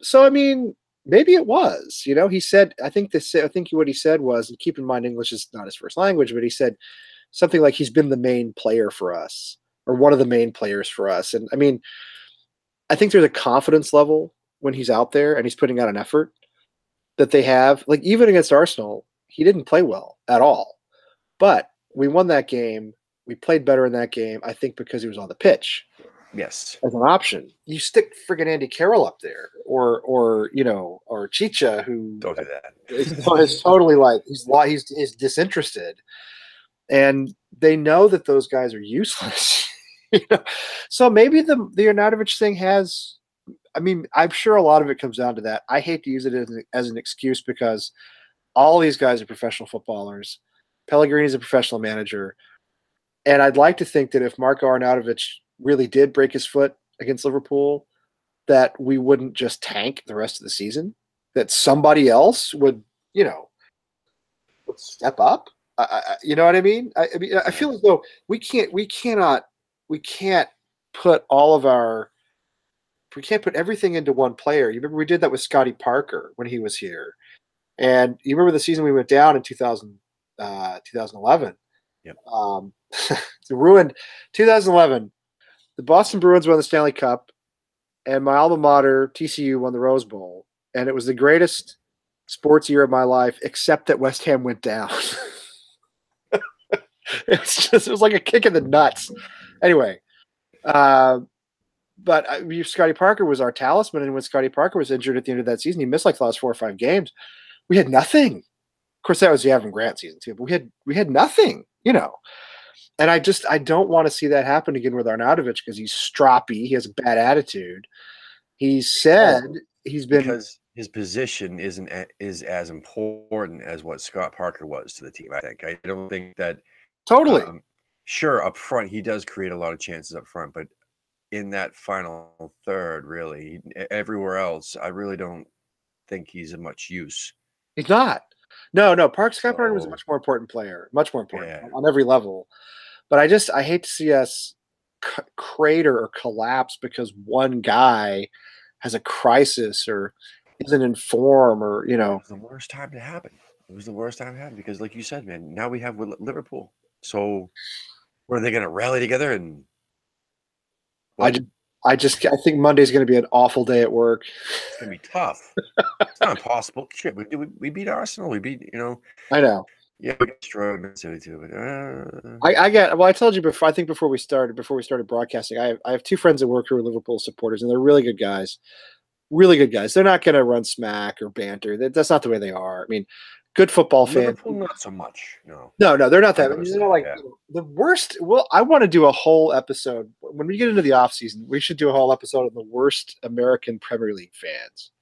So I mean, maybe it was. He said. I think this. I think what he said was, and keep in mind, English is not his first language, but he said something like he's been the main player for us, or one of the main players for us. And I mean, I think there's a confidence level when he's out there and he's putting out an effort that they have. Like even against Arsenal, he didn't play well at all, but we won that game. We played better in that game, I think, because he was on the pitch Yes. as an option. You stick friggin' Andy Carroll up there, or Chicha, who Don't do that. is totally like he's disinterested, and they know that those guys are useless. So maybe the Arnautovic thing has. I mean, I'm sure a lot of it comes down to that. I hate to use it as an excuse because all these guys are professional footballers. Pellegrini's a professional manager. And I'd like to think that if Marco Arnautovic really did break his foot against Liverpool, that we wouldn't just tank the rest of the season, that somebody else would step up. You know what I mean? I mean, I feel as though we can't put all of our we can't put everything into one player. You remember we did that with Scotty Parker when he was here, and you remember the season we went down in 2011. Yep. It's ruined 2011. The Boston Bruins won the Stanley Cup, and my alma mater TCU won the Rose Bowl, and it was the greatest sports year of my life, except that West Ham went down. It was like a kick in the nuts. Anyway, but Scotty Parker was our talisman, and when Scotty Parker was injured at the end of that season, he missed like the last 4 or 5 games. We had nothing. Of course, that was the Avram Grant season too, but we had nothing, And I don't want to see that happen again with Arnautovic because he's stroppy. He has a bad attitude. He said he's been because his position is as important as what Scott Parker was to the team. I think. I don't think that totally. Sure, up front he does create a lot of chances up front, but in that final third, really, everywhere else, I really don't think he's of much use. He's not. No. Scott Parker was a much more important player, much more important on every level. But I hate to see us crater or collapse because one guy has a crisis or isn't in form or. It was the worst time to happen. It was the worst time to happen because, like you said, man, now we have Liverpool. So, were they going to rally together and I what? just, I think Monday's going to be an awful day at work. It's going to be tough. It's not impossible. Shit, we beat Arsenal. We beat, I know. yeah, we destroyed Man City too. But I told you before. I think before we started broadcasting, I have two friends at work who are Liverpool supporters, and they're really good guys. Really good guys. They're not going to run smack or banter. That's not the way they are. I mean, good football fans. Liverpool, not so much. No, No, they're not I that. gotta say, They're like yeah. the worst. Well, I want to do a whole episode when we get into the off season. We should do a whole episode of the worst American Premier League fans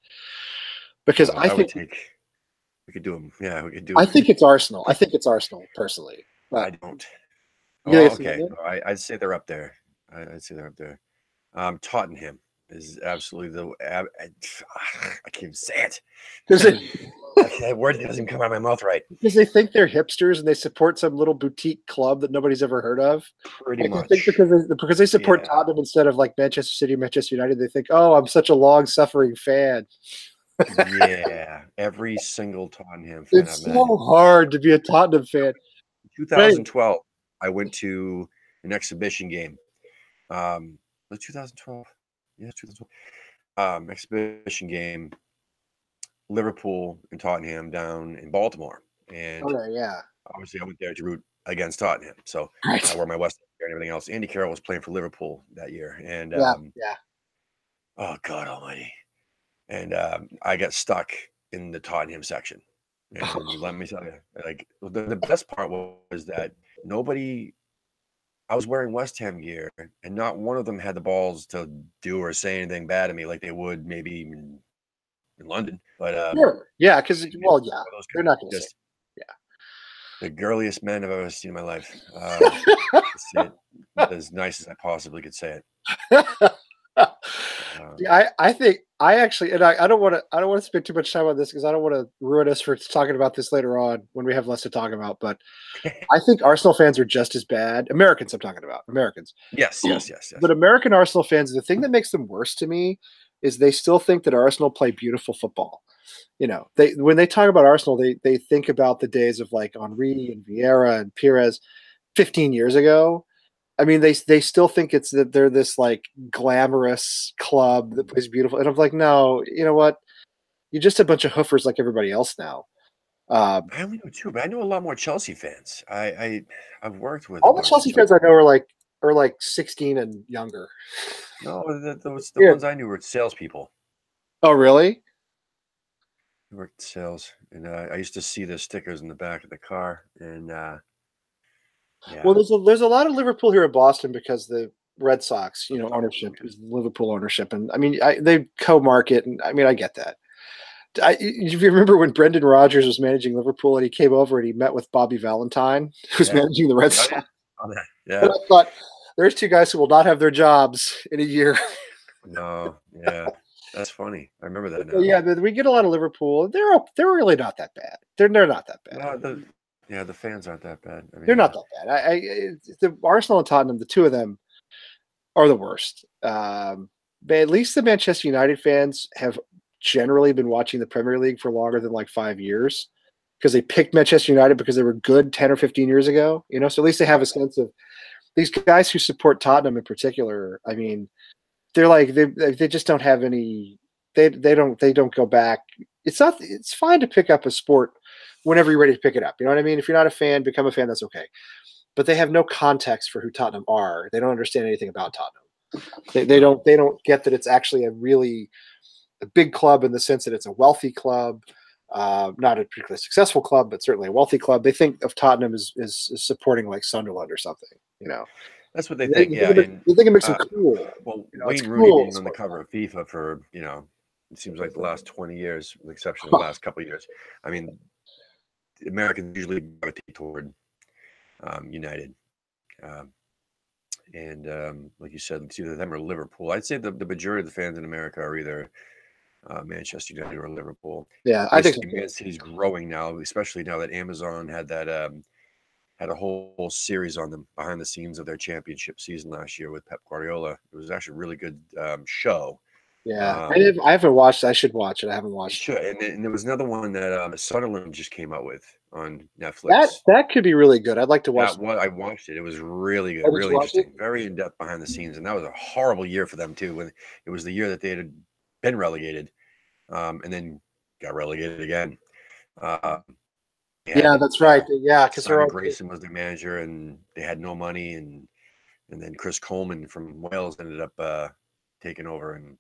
because I I would think take. We could do them. Yeah, we could do. I think it's Arsenal. I think it's Arsenal personally. I But don't. you Oh, think it's okay. Liverpool? I'd say they're up there. I'd say they're up there. Tottenham is absolutely I can't even say it. Because That word doesn't even come out of my mouth right. they think they're hipsters and they support some little boutique club that nobody's ever heard of. Pretty Like, much. I think because they support Yeah. Tottenham instead of like Manchester City, Manchester United, they think, oh, I'm such a long suffering fan. Yeah, every single Tottenham fan It's I've met. so hard to be a Tottenham fan. 2012, I went to an exhibition game. Was it 2012? Yeah, 2012. Exhibition game, Liverpool and Tottenham down in Baltimore. And Okay, yeah. obviously I went there to root against Tottenham. So Right. I wore my West Ham gear and everything else. Andy Carroll was playing for Liverpool that year. And Yeah. oh God almighty. And I got stuck in the Tottenham section. And let me tell you, like the best part was that I was wearing West Ham gear, and not one of them had the balls to do or say anything bad to me like they would maybe in London. But Sure. Yeah, because well, yeah, those they're guys not going to say. just the girliest men I've ever seen in my life. To say it as nice as I possibly could say it. Yeah, I think I actually, and I don't want to spend too much time on this because I don't want to ruin us for talking about this later on when we have less to talk about. But I think Arsenal fans are just as bad. Americans, I'm talking about Americans. Yes. But American Arsenal fans, the thing that makes them worse to me is they still think that Arsenal play beautiful football. They when they talk about Arsenal, they think about the days of like Henri and Vieira and Pires 15 years ago. I mean, they still think it's that they're this like glamorous club that plays beautiful, and I'm like, no, you know what? You're just a bunch of hoofers like everybody else now. I only know two, but I know a lot more Chelsea fans. I've worked with a All the bunch Chelsea of fans I know are like 16 and younger. No, the Yeah. ones I knew were salespeople. Oh, really? They worked sales, and I used to see the stickers in the back of the car. And yeah, Well, there's a lot of Liverpool here in Boston because the Red Sox, ownership is Liverpool ownership, and I mean, they co-market, and I mean, I get that. If you remember when Brendan Rodgers was managing Liverpool and he came over and he met with Bobby Valentine, who's Yeah. managing the Red Oh, Sox, yeah. and Yeah. I thought, there's two guys who will not have their jobs in a year. No, yeah, that's funny. I remember that now. So, yeah, we get a lot of Liverpool. They're really not that bad. They're not that bad. No, the fans aren't that bad. I mean, They're not that bad. The Arsenal and Tottenham, the two of them, are the worst. But at least the Manchester United fans have generally been watching the Premier League for longer than like 5 years because they picked Manchester United because they were good 10 or 15 years ago. So at least they have a sense of these guys who support Tottenham in particular. I mean, they're like they just don't have any. They don't go back. It's fine to pick up a sport whenever you're ready to pick it up. You know what I mean? If you're not a fan, become a fan. That's okay. But they have no context for who Tottenham are. They don't understand anything about Tottenham. They don't get that it's actually a big club in the sense that it's a wealthy club, not a particularly successful club, but certainly a wealthy club. They think of Tottenham as supporting like Sunderland or something. that's what they think. Yeah, they and think it makes them cool. well, It's Wayne Rooney cool being on the to cover of FIFA for it seems like the last 20 years, with the exception of the last couple of years. I mean, Americans usually gravitate toward United. And like you said, it's either them or Liverpool. I'd say the majority of the fans in America are either Manchester United or Liverpool. Yeah, I think Man City's growing now, especially now that Amazon had had a whole series on them behind the scenes of their championship season last year with Pep Guardiola. It was actually a really good show. Yeah, I haven't watched. I should watch it. I haven't You watched should. And there was another one that Sunderland just came out with on that. Netflix. That could be really good. I'd like to watch. That one I watched it. It was really Oh, good, did you really watch it? interesting, very in depth behind the scenes. And that was a horrible year for them too. When it was the year that they had been relegated, and then got relegated again. Uh, they Yeah, had that's right. Yeah, because they're Simon all. Grayson was their manager, and they had no money, and then Chris Coleman from Wales ended up taking over, and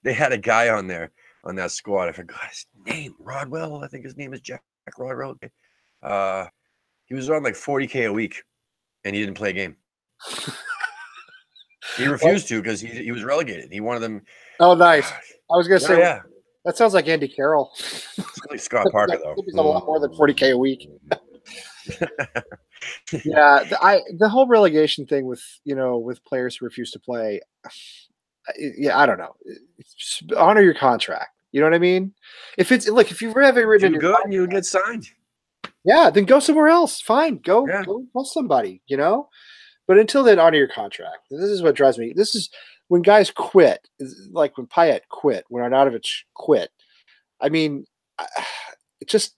they had a guy on there on that squad. I forgot his name. Rodwell, I think his name is Jack Rodwell. He was on like 40K a week, and he didn't play a game. He refused to because he was relegated. He wanted them. Oh, nice. God. I was gonna say, Yeah. that sounds like Andy Carroll. It's like Scott Parker though. He's a lot more than 40K a week. Yeah, the whole relegation thing with with players who refuse to play. Yeah, I don't know. Just honor your contract. You know what I mean? If it's look, if you have it written in Do your good, contract, and you get signed. yeah, then go somewhere else. Fine, go Yeah. tell somebody. But until then, honor your contract. This is what drives me. This is when guys quit, like when Payet quit, when Arnautovic quit. I mean, just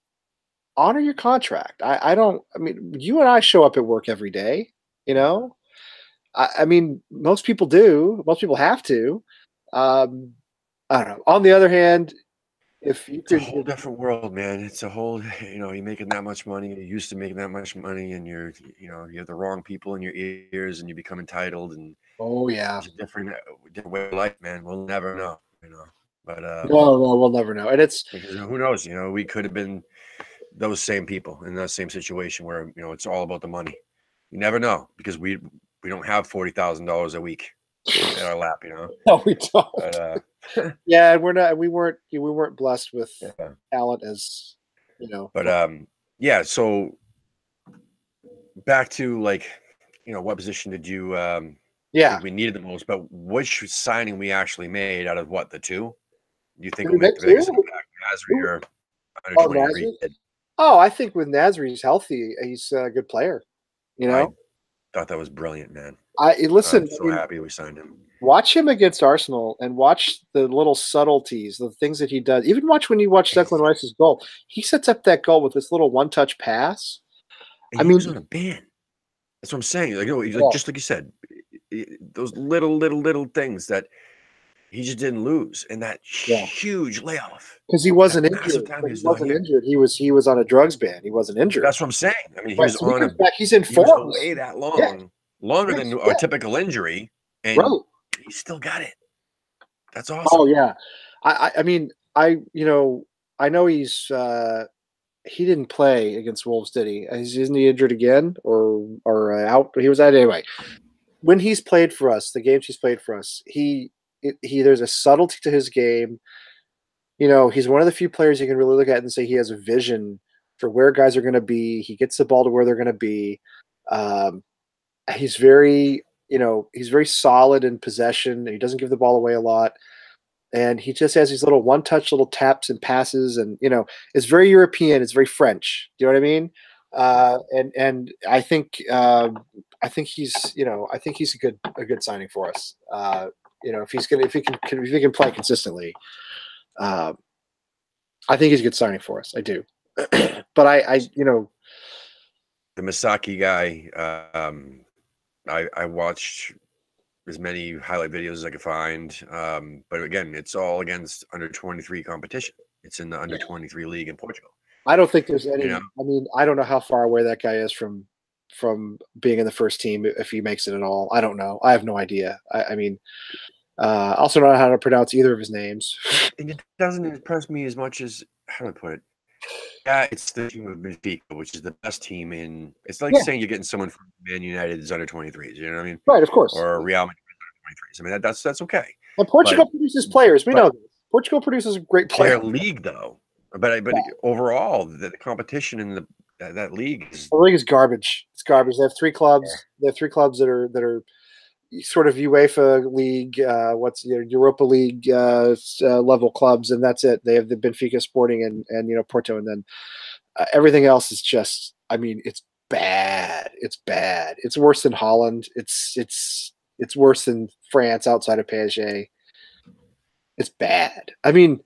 honor your contract. I don't. I mean, you and I show up at work every day. You know, I mean, most people do. Most people have to. Um, I don't know. On the other hand, if you It's a could, whole different world, man. It's a whole, you're making that much money. You're used to making that much money, and you have the wrong people in your ears, and you become entitled, and oh yeah, it's a different way of life, man. We'll never know. But no, we'll never know. And it's because who knows? We could have been those same people in that same situation where it's all about the money. You never know because we don't have $40,000 a week in our lap, no, we don't. But, yeah, we weren't blessed with yeah. talent as But yeah. So back to what position did you yeah. think we needed the most? But which signing we actually made out of what, the two? Do you think Did will we make make the biggest two? impact, Nasri or under Oh, 23 Nasri? kid? Oh, I think with Nasri's healthy, he's a good player. I thought that was brilliant, man. Listen. I'm so happy we signed him. Watch him against Arsenal and watch the little subtleties, the things that he does. Even when you watch Declan Rice's goal, he sets up that goal with this little one-touch pass. And he was on a ban. That's what I'm saying. Just like you said, those little things that he just didn't lose, and that huge layoff because he wasn't injured. He was on a drugs ban. He wasn't injured. That's what I'm saying. I mean, he was on he's in form. He was away that long, longer than a typical injury, and he still got it. That's awesome. Oh yeah, I mean I know he's he didn't play against Wolves, did he? Isn't he injured again or out? He was out anyway. When he's played for us, the games he's played for us, he there's a subtlety to his game. He's one of the few players you can really look at and say he has a vision for where guys are going to be. He gets the ball to where they're going to be. He's very solid in possession. He doesn't give the ball away a lot. And he just has these little one-touch little taps and passes, and it's very European. It's very French. Do you know what I mean? And I think he's a good signing for us. If he can play consistently, I think he's a good signing for us. I do. But the Masaki guy. I watched as many highlight videos as I could find. But again, it's all against under 23 competition. It's in the under 23 league in Portugal. I don't think there's any. I mean, I don't know how far away that guy is from being in the first team if he makes it at all. I don't know. I have no idea. I mean, also don't know how to pronounce either of his names. It doesn't impress me as much as, how do I put it? Yeah, it's the team of Benfica, which is the best team in. It's like saying you're getting someone from Man United is under 23s. You know what I mean? Right, of course. Or Real Madrid under 23s. I mean, that's okay. And Portugal produces players. We know this. Portugal produces great players. Their league, though, but overall, the competition in that league is the league is garbage. It's garbage. They have three clubs. Yeah. They have three clubs that are sort of UEFA league, Europa League level clubs, and that's it. They have the Benfica, Sporting, and Porto, and then everything else is just. I mean, it's bad. It's bad. It's worse than Holland. It's worse than France outside of PSG. It's bad. I mean,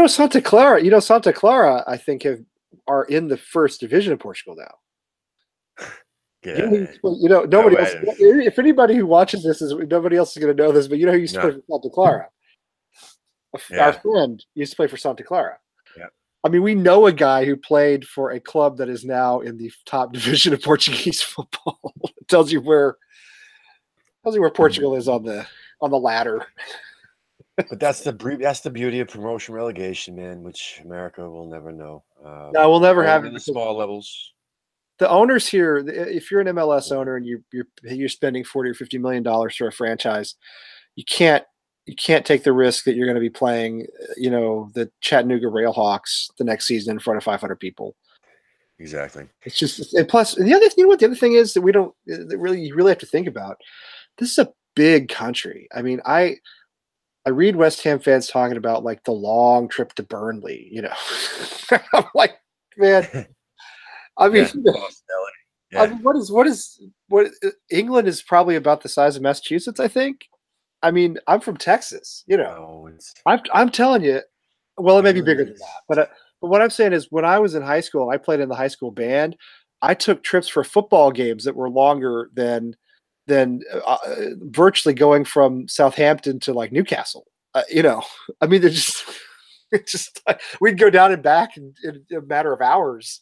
Santa Clara. Santa Clara. I think are in the first division of Portugal now. Yeah. Nobody else. If anybody who watches this nobody else is going to know this, but who used to play for Santa Clara? Our friend used to play for Santa Clara. Yeah. I mean, we know a guy who played for a club that is now in the top division of Portuguese football. It tells you where Portugal is on the ladder. But that's the beauty of promotion relegation, man, which America will never know. No, we'll never have it in the small levels. The owners here, if you're an MLS owner and you're spending $40 or $50 million for a franchise, you can't take the risk that you're going to be playing, the Chattanooga Railhawks the next season in front of 500 people. Exactly. It's just, and plus the other thing is that you really have to think about. This is a big country. I mean, I read West Ham fans talking about like the long trip to Burnley. I'm like, man. I mean, I mean, what England is probably about the size of Massachusetts, I think. I mean, I'm from Texas, I'm telling you, well, it may be bigger than that, but what I'm saying is when I was in high school, I played in the high school band. I took trips for football games that were longer than virtually going from Southampton to like Newcastle. I mean, they're just, it's just we'd go down and back in a matter of hours.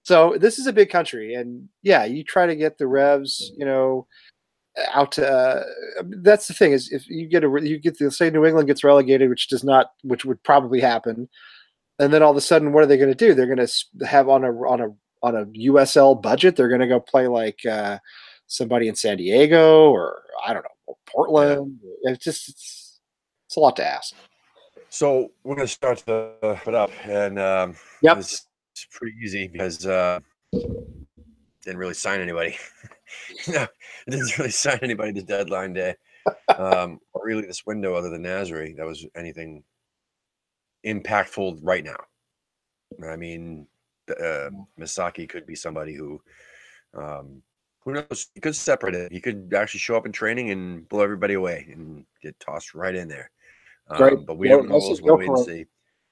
So this is a big country, and yeah, you try to get the Revs, out to. That's the thing is if you get to say New England gets relegated, which would probably happen, and then all of a sudden, what are they going to do? They're going to have on a USL budget. They're going to go play like somebody in San Diego or I don't know, or Portland. Yeah. It's a lot to ask. So we're going to start to put up, and it's pretty easy because didn't really sign anybody. No, it didn't really sign anybody this deadline day, or really this window other than Nasri. That was anything impactful right now. I mean, Misaki could be somebody who knows? He could separate it. He could actually show up in training and blow everybody away and get tossed right in there. But we don't know. We'll wait and see.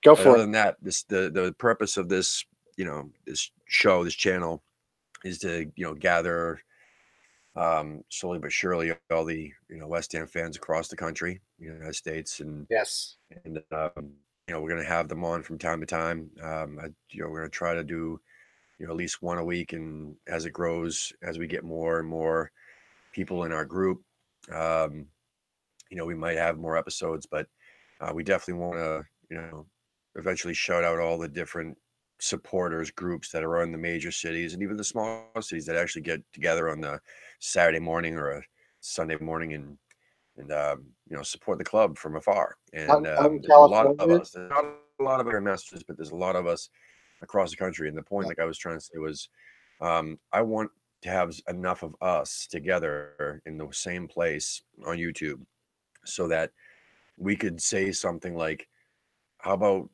Go for it. Other than that, the purpose of this, this show, this channel, is to gather slowly but surely all the West Ham fans across the country, United States, and we're going to have them on from time to time. We're going to try to do at least one a week, and as it grows, as we get more and more people in our group, we might have more episodes, but we definitely want to eventually shout out all the different supporters groups that are in the major cities and even the small cities that actually get together on the Saturday morning or a Sunday morning and support the club from afar. And there's a lot of us. There's not a lot of our messages, but there's a lot of us across the country. And the point, like I was trying to say, was I want to have enough of us together in the same place on YouTube so that we could say something like, how about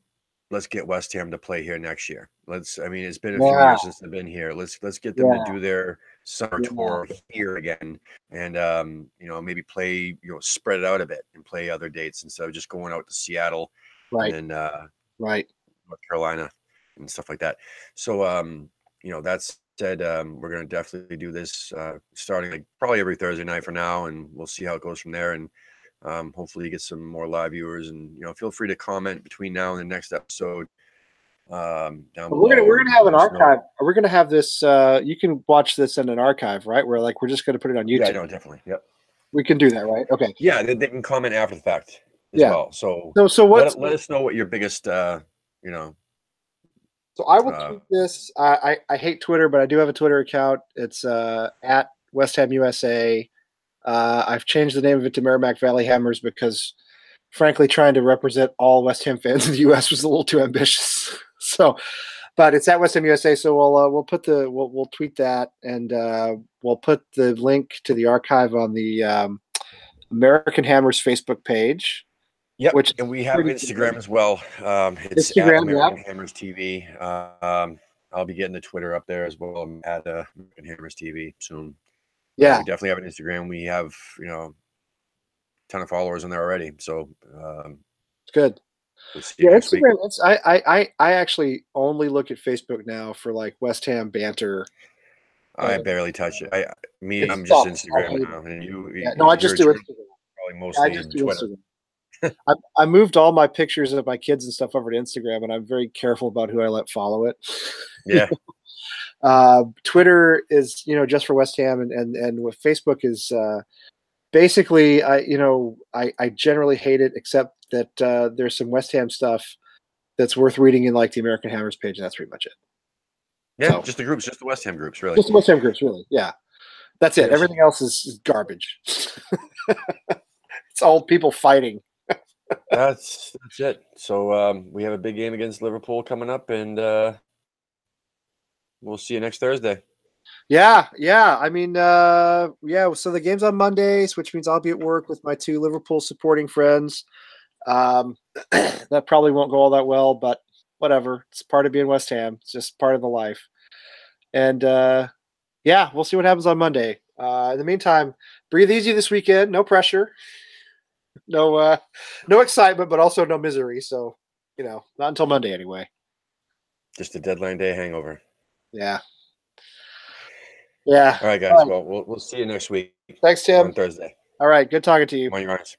let's get West Ham to play here next year. It's been a few years since they've been here. Let's get them to do their summer tour here again, and maybe play, spread it out a bit and play other dates instead of just going out to Seattle, and North Carolina and stuff like that. So that said, we're going to definitely do this starting probably every Thursday night for now, and we'll see how it goes from there. And hopefully you get some more live viewers, and feel free to comment between now and the next episode. Down below. We're gonna have an archive. We're gonna have this. You can watch this in an archive, right? Where we're just gonna put it on YouTube. Yeah, no, definitely. Yep. We can do that, right? Okay. Yeah, they can comment after the fact as well. So what? Let us know what your biggest, So I will tweet this. I hate Twitter, but I do have a Twitter account. It's at West Ham USA. I've changed the name of it to Merrimack Valley Hammers because, frankly, trying to represent all West Ham fans in the U.S. was a little too ambitious. So, but it's at West Ham USA. So we'll tweet that, and we'll put the link to the archive on the American Hammers Facebook page. Yep, and we have Instagram as well. It's Instagram, at American Hammers TV. I'll be getting the Twitter up there as well. I'm at American Hammers TV soon. Yeah, we definitely have an Instagram. We have, ton of followers on there already. So It's good. we'll see you Yeah, next week. Instagram. I actually only look at Facebook now for like West Ham banter. I barely touch it. It I'm just sucks. I Instagram hate now, it. and Yeah, no, I you're just a do journalist, Instagram. probably Yeah, I mostly just do Twitter. Instagram. I moved all my pictures of my kids and stuff over to Instagram, and I'm very careful about who I let follow it. Yeah, Twitter is, just for West Ham, and with Facebook is basically, I generally hate it, except that there's some West Ham stuff that's worth reading in like the American Hammers page, and that's pretty much it. yeah, So just the groups, just the West Ham groups, really. just the West Ham groups, really. Yeah, that's it. Yes. Everything else is garbage. It's all people fighting. That's it. So we have a big game against Liverpool coming up, and we'll see you next Thursday. Yeah. I mean, yeah. So the game's on Mondays, which means I'll be at work with my two Liverpool supporting friends. That probably won't go all that well, but whatever. It's part of being West Ham. It's just part of the life. And yeah, we'll see what happens on Monday. In the meantime, breathe easy this weekend. No pressure. No excitement, but also no misery. So, not until Monday anyway. Just a deadline day hangover. Yeah. Yeah. All right, guys. Well, we'll see you next week. Thanks, Tim. On Thursday. All right. Good talking to you. On your eyes.